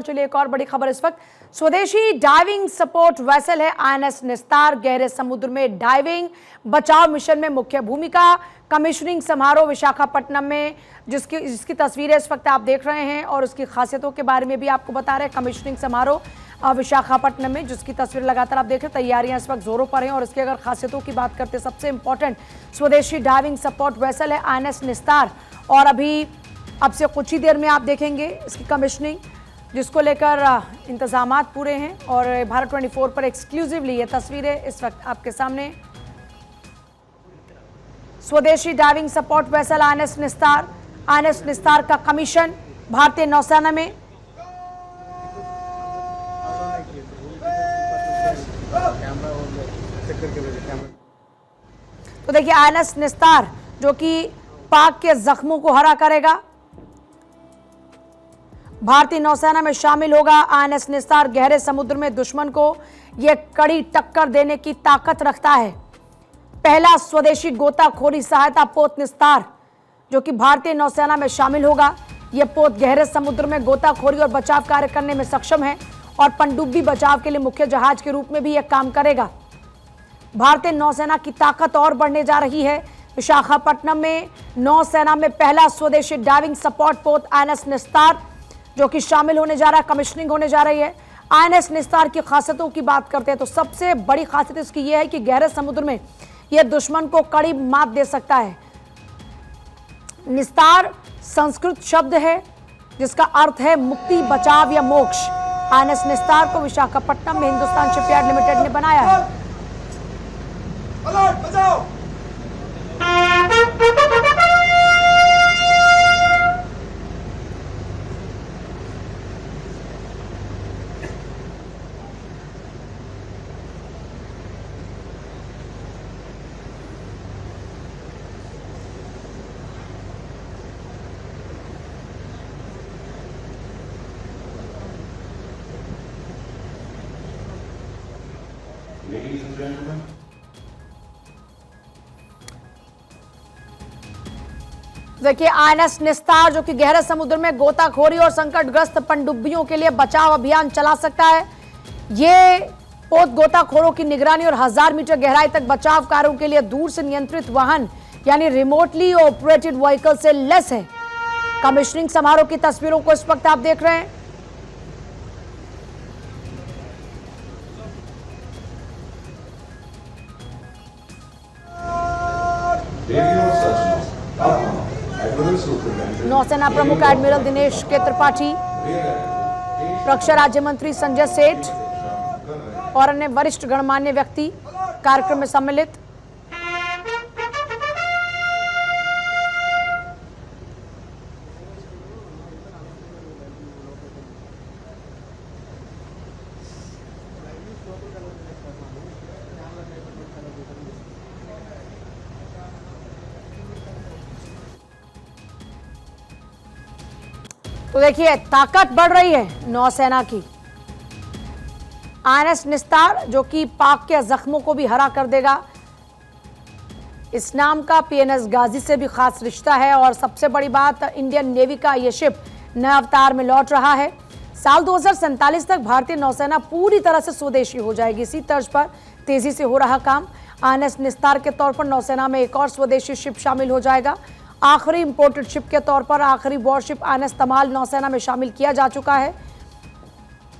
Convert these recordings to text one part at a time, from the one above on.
चलिए एक और बड़ी खबर इस वक्त, स्वदेशी डाइविंग सपोर्ट वेसल है आईएनएस निस्तार, गहरे समुद्र में डाइविंग बचाव मिशन में मुख्य भूमिका। कमिश्निंग समारोह विशाखापट्टनम में जिसकी तस्वीरें इस वक्त आप देख रहे हैं और उसकी खासियतों के बारे में भी आपको बता रहे हैं। कमिश्निंग समारोह विशाखापट्टनम में जिसकी तस्वीर लगातार आप देख रहे हैं, तैयारियां इस वक्त जोरों पर हैं। और इसकी अगर खासियतों की बात करते हैं, सबसे इंपॉर्टेंट स्वदेशी डाइविंग सपोर्ट वेसल है आईएनएस निस्तार और अभी अब से कुछ ही देर में आप देखेंगे इसकी कमिश्निंग, जिसको लेकर इंतजामात पूरे हैं। और भारत 24 पर एक्सक्लूसिवली ये तस्वीरें इस वक्त आपके सामने। स्वदेशी डाइविंग सपोर्ट वेसल आईएनएस निस्तार का कमीशन भारतीय नौसेना में। तो देखिए आईएनएस निस्तार जो कि पाक के जख्मों को हरा करेगा, भारतीय नौसेना में शामिल होगा। आईएनएस निस्तार गहरे समुद्र में दुश्मन को यह कड़ी टक्कर देने की ताकत रखता है। पहला स्वदेशी गोताखोरी सहायता पोत निस्तार जो कि भारतीय नौसेना में शामिल होगा। यह पोत गहरे समुद्र में गोताखोरी और बचाव कार्य करने में सक्षम है और पनडुब्बी बचाव के लिए मुख्य जहाज के रूप में भी यह काम करेगा। भारतीय नौसेना की ताकत और बढ़ने जा रही है। विशाखापट्टनम में नौसेना में पहला स्वदेशी डाइविंग सपोर्ट पोत आईएनएस निस्तार जो कि शामिल होने जा रहा है, कमिश्निंग होने जा रही है। आईएनएस निस्तार की खासियतों की बात करते हैं तो सबसे बड़ी खासियत इसकी यह है कि गहरे समुद्र में यह दुश्मन को कड़ी मात दे सकता है। निस्तार संस्कृत शब्द है जिसका अर्थ है मुक्ति, बचाव या मोक्ष। आईएनएस निस्तार को विशाखापट्टनम में हिंदुस्तान शिपयार्ड लिमिटेड ने बनाया है। Ladies and gentlemen. देखिए आईएनएस निस्तार जो कि गहरे समुद्र में गोताखोरी और संकटग्रस्त पनडुब्बियों के लिए बचाव अभियान चला सकता है। ये पोत गोताखोरों की निगरानी और 1000 मीटर गहराई तक बचाव कार्यों के लिए दूर से नियंत्रित वाहन यानी रिमोटली ऑपरेटेड व्हीकल से लैस है। कमिश्निंग समारोह की तस्वीरों को इस वक्त आप देख रहे हैं। नौसेना प्रमुख एडमिरल दिनेश के त्रिपाठी, रक्षा राज्य मंत्री संजय सेठ और अन्य वरिष्ठ गणमान्य व्यक्ति कार्यक्रम में सम्मिलित। तो देखिए ताकत बढ़ रही है नौसेना की। आईएनएस निस्तार जो कि पाक के जख्मों को भी हरा कर देगा। इस नाम का पीएनएस गाजी से भी खास रिश्ता है और सबसे बड़ी बात, इंडियन नेवी का यह शिप नए अवतार में लौट रहा है। साल 2047 तक भारतीय नौसेना पूरी तरह से स्वदेशी हो जाएगी। इसी तर्ज पर तेजी से हो रहा काम। आईएनएस निस्तार के तौर पर नौसेना में एक और स्वदेशी शिप शामिल हो जाएगा। आखिरी इंपोर्टेड शिप के तौर पर आखिरी वॉरशिप आईएनएस तमाल नौसेना में शामिल किया जा चुका है।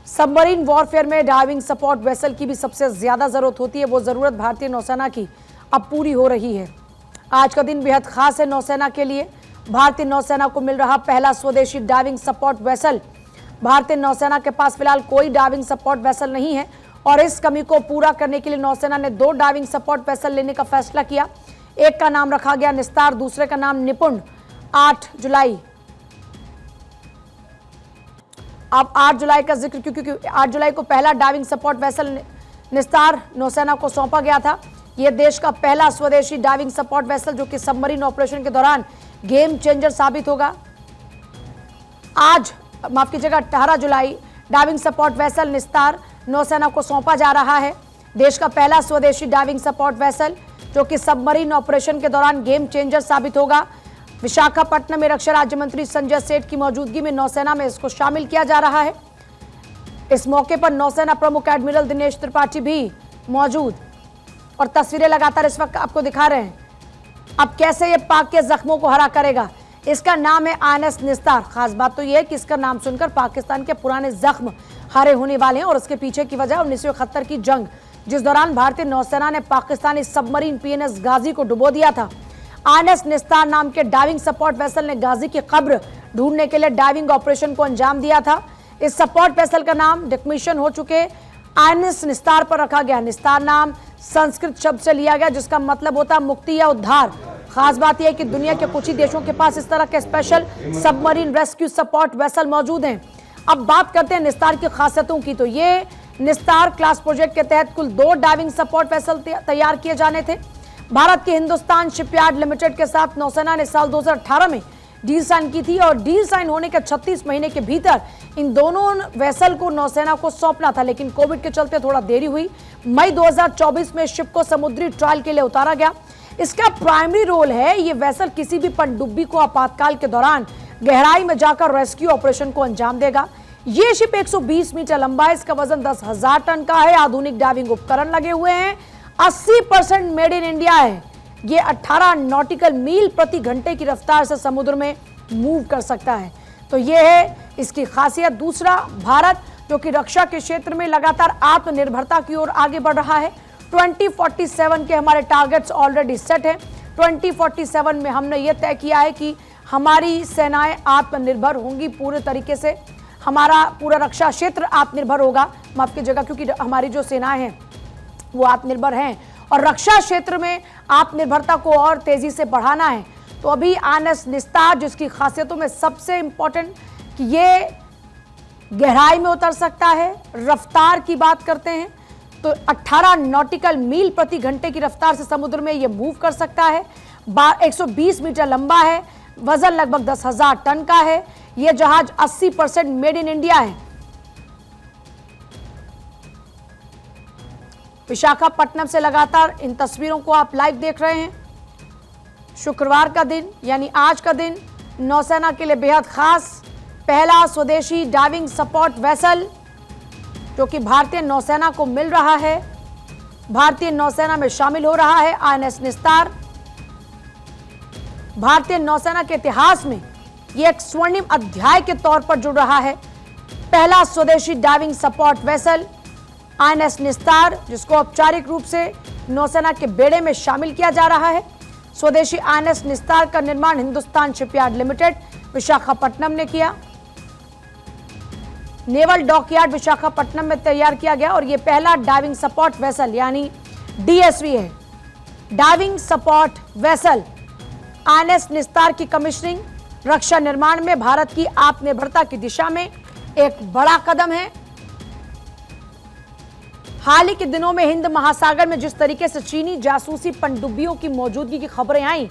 सबमरीन वॉरफेयर में डाइविंग सपोर्ट वेसल की भी सबसे ज्यादा जरूरत होती है। वो जरूरत भारतीय नौसेना की अब पूरी हो रही है। आज का दिन बेहद खास है नौसेना के लिए। भारतीय नौसेना को मिल रहा पहला स्वदेशी डाइविंग सपोर्ट वेसल। भारतीय नौसेना के पास फिलहाल कोई डाइविंग सपोर्ट वेसल नहीं है और इस कमी को पूरा करने के लिए नौसेना ने 2 डाइविंग सपोर्ट वेसल लेने का फैसला किया। एक का नाम रखा गया निस्तार, दूसरे का नाम निपुण। 8 जुलाई, अब 8 जुलाई का जिक्र क्योंकि 8 जुलाई को पहला डाइविंग सपोर्ट वेसल निस्तार नौसेना को सौंपा गया था। यह देश का पहला स्वदेशी डाइविंग सपोर्ट वेसल जो कि सबमरीन ऑपरेशन के दौरान गेम चेंजर साबित होगा। आज माफ कीजिएगा 18 जुलाई डाइविंग सपोर्ट वेसल निस्तार नौसेना को सौंपा जा रहा है। देश का पहला स्वदेशी डाइविंग सपोर्ट वेसल जो कि सबमरीन ऑपरेशन के दौरान गेम चेंजर साबित होगा। विशाखापट्टनम में रक्षा राज्य मंत्री संजय सेठ की मौजूदगी में नौसेना में इसको शामिल किया जा रहा है। इस मौके पर नौसेना प्रमुख एडमिरल दिनेश त्रिपाठी भी मौजूद और तस्वीरें लगातार इस वक्त आपको दिखा रहे हैं। अब कैसे ये पाक के जख्मों को हरा करेगा, इसका नाम है INS निस्तार। खास बात तो यह है कि इसका नाम सुनकर पाकिस्तान के पुराने जख्म हरे होने वाले हैं और उसके पीछे की वजह 1971 की जंग, जिस दौरान भारतीय नौसेना ने पाकिस्तानी सबमरीन PNS गाजी को डुबो दिया था। INS निस्तार नाम के डाइविंग सपोर्ट वेसल ने गाजी की कब्र ढूंढने के लिए डाइविंग ऑपरेशन को अंजाम दिया था। इस सपोर्ट वेसल का नाम डिकमिशन हो चुके INS निस्तार पर रखा गया। निस्तार नाम संस्कृत शब्द से लिया गया जिसका मतलब होता है मुक्ति या उद्धार। खास बात यह है कि दुनिया के कुछ ही देशों के पास इस तरह के special submarine rescue support vessel मौजूद हैं। अब बात करते हैं निस्तार की खासियतों की। तो ये निस्तार क्लास प्रोजेक्ट के तहत कुल 2 डाइविंग सपोर्ट वेसल तैयार किए जाने थे। भारत के हिंदुस्तान शिपयार्ड लिमिटेड के साथ नौसेना ने साल 2018 में डील साइन की थी और डील साइन होने के 36 महीने के भीतर इन दोनों वेसल को नौसेना को सौंपना था, लेकिन कोविड के चलते थोड़ा देरी हुई। मई 2024 में शिप को समुद्री ट्रायल के लिए उतारा गया। इसका प्राइमरी रोल है ये वेसल किसी भी पनडुब्बी को आपातकाल के दौरान गहराई में जाकर रेस्क्यू ऑपरेशन को अंजाम देगा। ये शिप 120 मीटर लंबा है, इसका वजन 10,000 टन का है। आधुनिक डाइविंग उपकरण लगे हुए हैं। 80% मेड इन इंडिया है। ये 18 नॉटिकल मील प्रति घंटे की रफ्तार से समुद्र में मूव कर सकता है। तो ये है इसकी खासियत। दूसरा, भारत जो कि रक्षा के क्षेत्र में लगातार आत्मनिर्भरता की ओर आगे बढ़ रहा है। 2047 के हमारे टारगेट्स ऑलरेडी सेट हैं। 2047 में हमने ये तय किया है कि हमारी सेनाएं आत्मनिर्भर होंगी पूरे तरीके से, हमारा पूरा रक्षा क्षेत्र आत्मनिर्भर होगा। माफ कीजिएगा, क्योंकि हमारी जो सेनाएं हैं वो आत्मनिर्भर हैं और रक्षा क्षेत्र में आत्मनिर्भरता को और तेजी से बढ़ाना है। तो अभी INS निस्तार जिसकी खासियतों में सबसे इंपॉर्टेंट कि ये गहराई में उतर सकता है। रफ्तार की बात करते हैं तो 18 नॉटिकल मील प्रति घंटे की रफ्तार से समुद्र में ये मूव कर सकता है। 120 मीटर लंबा है, वजन लगभग 10,000 टन का है। यह जहाज 80% मेड इन इंडिया है। विशाखापट्टनम से लगातार इन तस्वीरों को आप लाइव देख रहे हैं। शुक्रवार का दिन यानी आज का दिन नौसेना के लिए बेहद खास। पहला स्वदेशी डाइविंग सपोर्ट वेसल जो कि भारतीय नौसेना को मिल रहा है, भारतीय नौसेना में शामिल हो रहा है। INS निस्तार भारतीय नौसेना के इतिहास में यह एक स्वर्णिम अध्याय के तौर पर जुड़ रहा है। पहला स्वदेशी डाइविंग सपोर्ट वेसल INS निस्तार जिसको औपचारिक रूप से नौसेना के बेड़े में शामिल किया जा रहा है। स्वदेशी INS निस्तार का निर्माण हिंदुस्तान शिपयार्ड लिमिटेड विशाखापट्टनम ने किया। नेवल डॉकयार्ड विशाखापट्टनम में तैयार किया गया और यह पहला डाइविंग सपोर्ट वेसल यानी DSV है। डाइविंग सपोर्ट वेसल INS निस्तार की कमीशनिंग रक्षा निर्माण में भारत की आत्मनिर्भरता की दिशा में एक बड़ा कदम है। हाल ही के दिनों में हिंद महासागर में जिस तरीके से चीनी जासूसी पनडुब्बियों की मौजूदगी की खबरें आई,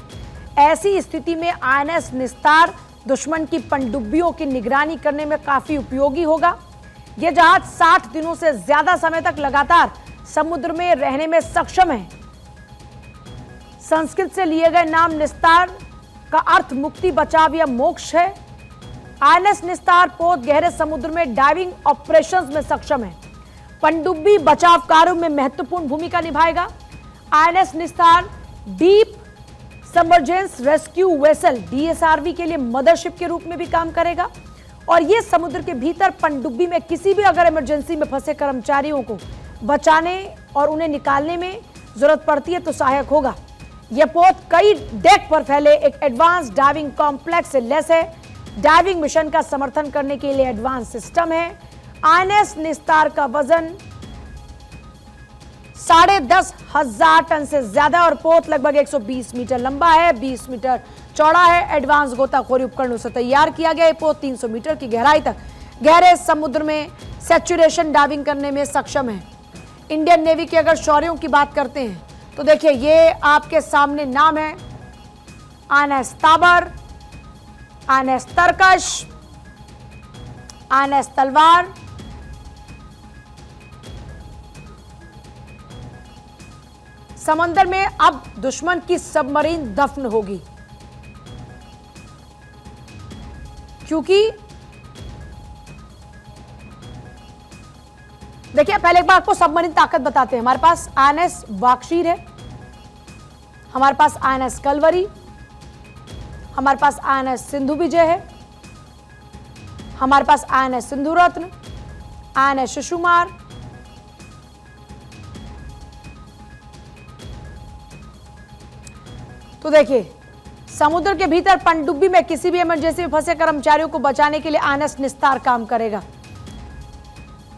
ऐसी स्थिति में INS निस्तार दुश्मन की पनडुब्बियों की निगरानी करने में काफी उपयोगी होगा। यह जहाज 60 दिनों से ज्यादा समय तक लगातार समुद्र में रहने में सक्षम है। संस्कृत से लिए गए नाम निस्तार का अर्थ मुक्ति, बचाव या मोक्ष है। INS निस्तार पोत गहरे समुद्र में डाइविंग ऑपरेशंस में सक्षम है। पनडुब्बी बचाव कार्यों में महत्वपूर्ण भूमिका निभाएगा। INS निस्तार deep submergence rescue vessel DSRV के लिए मदरशिप के रूप में भी काम करेगा और यह समुद्र के भीतर पनडुब्बी में किसी भी अगर इमरजेंसी में फंसे कर्मचारियों को बचाने और उन्हें निकालने में जरूरत पड़ती है तो सहायक होगा। यह पोत कई डेक पर फैले एक एडवांस डाइविंग कॉम्प्लेक्स से लैस है। डाइविंग मिशन का समर्थन करने के लिए एडवांस सिस्टम है। INS निस्तार का वजन 10,500 टन से ज्यादा और पोत लगभग 120 मीटर लंबा है, 20 मीटर चौड़ा है। एडवांस गोताखोरी उपकरणों से तैयार किया गया। पोत 300 मीटर की गहराई तक गहरे समुद्र में सैचुरेशन डाइविंग करने में सक्षम है। इंडियन नेवी के अगर शौर्यों की बात करते हैं तो देखिए ये आपके सामने नाम है। INS ताबर, INS तरकश, INS तलवार, समंदर में अब दुश्मन की सबमरीन दफन होगी क्योंकि देखिए पहले एक बार आपको सबमरीन ताकत बताते हैं। हमारे पास INS वाक्षीर है, हमारे पास INS कलवरी, हमारे पास INS सिंधु विजय है, हमारे पास INS सिंधु रत्न, INS शिशुमार, तो देखिए समुद्र के भीतर पनडुब्बी में किसी भी इमरजेंसी में फंसे कर्मचारियों को बचाने के लिए INS निस्तार काम करेगा।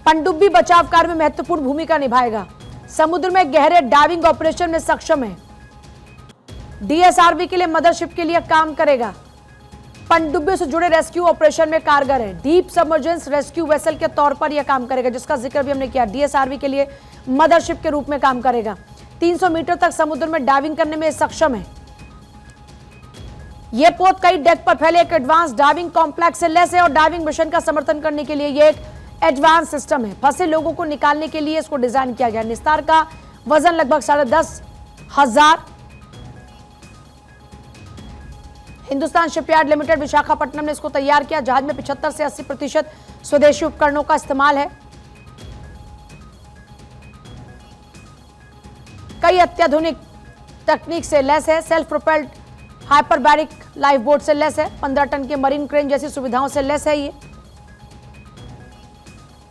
पनडुब्बी बचाव कार्य में महत्वपूर्ण भूमिका निभाएगा। समुद्र में गहरे डाइविंग ऑपरेशन में सक्षम है। DSRV के लिए मदरशिप के लिए काम करेगा। पनडुब्बी से जुड़े रेस्क्यू ऑपरेशन में कारगर है। डीप सबमर्जेंस रेस्क्यू वेसल के तौर पर यह काम करेगा, जिसका जिक्र भी हमने किया। DSRV के लिए मदरशिप के रूप में काम करेगा। 300 मीटर तक समुद्र में डाइविंग करने में सक्षम है। यह पोत कई डेक पर फैले एक एडवांस डाइविंग कॉम्प्लेक्स से लैस है और डाइविंग मिशन का समर्थन करने के लिए यह एक एडवांस सिस्टम है। फंसे लोगों को निकालने के लिए इसको डिजाइन किया गया। निस्तार का वजन लगभग 10,500। हिंदुस्तान शिपयार्ड लिमिटेड विशाखापट्टनम ने इसको तैयार किया। जहाज में 75 से 80% स्वदेशी उपकरणों का इस्तेमाल है। कई अत्याधुनिक तकनीक से लैस है। Self propelled hyperbaric life boat से लैस है। 15 टन के मरीन क्रेन जैसी सुविधाओं से लैस है। ये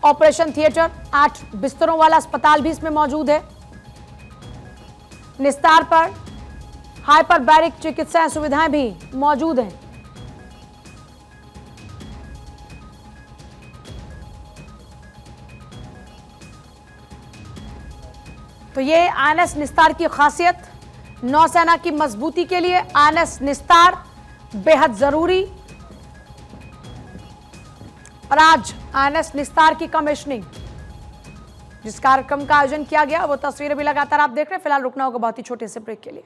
ऑपरेशन थिएटर, 8 बिस्तरों वाला अस्पताल भी इसमें मौजूद है। निस्तार पर हाइपरबैरिक चिकित्सा सुविधाएं भी मौजूद हैं। तो ये INS निस्तार की खासियत। नौसेना की मजबूती के लिए INS निस्तार बेहद जरूरी। और आज INS निस्तार की कमीशनिंग, जिस कार्यक्रम का आयोजन किया गया वो तस्वीरें भी लगातार आप देख रहे हैं। फिलहाल रुकना होगा बहुत ही छोटे से ब्रेक के लिए।